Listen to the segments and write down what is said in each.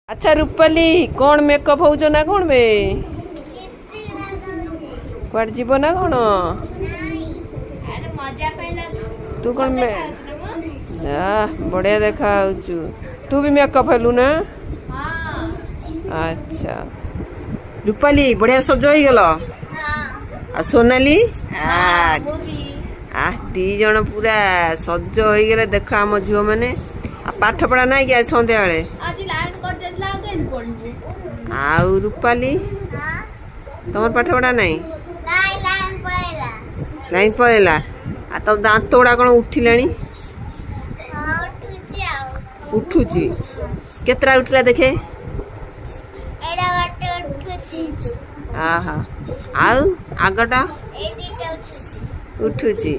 अच्छा रूपाली कौन मेकअप हो ना कौन बे कुआड जीव ना कौन तू कौन बढ़िया देखा तू भी मेकअप हेलु ना। अच्छा रूपाली बढ़िया सज हो गल आ सोनाली दी जन पूरा सज हो गले देख आम झील मैंने पाठ पढ़ा ना कि आज संध्या बेले आउ रूपाली तुम पाठ पढ़ा नहीं लाइन पड़ेगा आ तब दांत गुड़ा कौन उठिलानी उठुची केतरा उठला देखे आहा आउ आगटा उठुची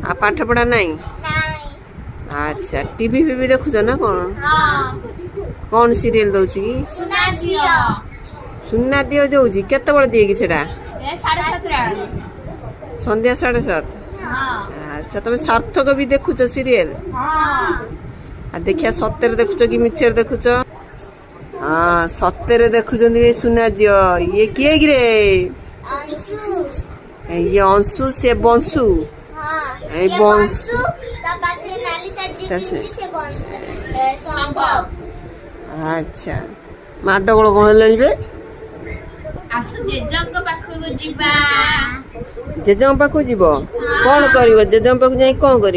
आ पाठ पढ़ा नहीं। अच्छा टीवी फीवी देखुच ना कौन कौन सीरियल दौची कि सुना दियो जाऊँ केते बड़े दिए कि सेटा संध्या 7:30। अच्छा तुम सार्थक भी देखुच सीरियल आ देखिया सत्य देखुच कि मिछर देखुच हाँ सत्य देखुच सुना जियो ये किए कि रे ये अंशु से बंशु बंशु अच्छा माडगोल कौन हेलानी जेजम पाख जीव कौन कर जेजम पाख जाई कौन कर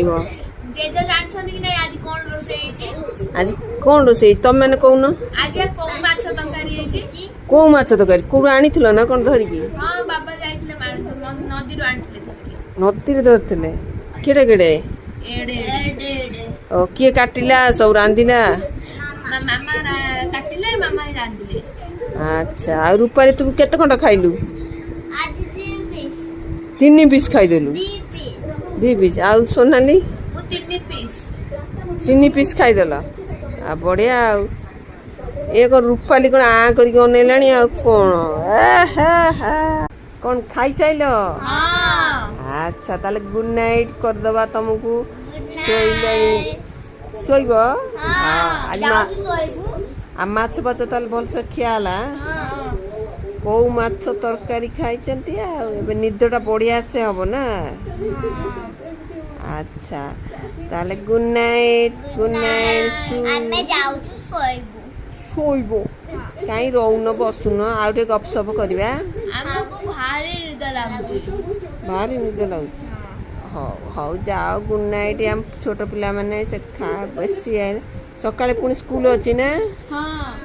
आज कौन रोसे तुम मैंने कौन कौ माछ तरकारी कौन आनी ना कौन धरिकी नदी धरते केड़े केड़े ओ किए काटिला सब रांधिला अच्छा आ रूपाली तू केते खंड खाइलु 3 पीस खाइदेलु 2 पीस आ सोनाली 3 पीस खाइदेल आ बढ़िया एक रूपाली कौन आ करके अनेलानी आ कौन खाई साइल अच्छा ताले गुड नाइट कर दबा तुमको शोइब आ माछ पाछ ताले भल से खियाला कौ माछ तरकारी खाई निदटा बढ़िया से हम ना। अच्छा ताले गुड नाइट शोइब कहीं रोन बसुन आउ टे गपसप करवा भारी निद लगुच हौ हौ जाओ गुड नाइट आम छोट पिला माने से खा बेसी सकाळे पुणी स्कूल अच्छी ना।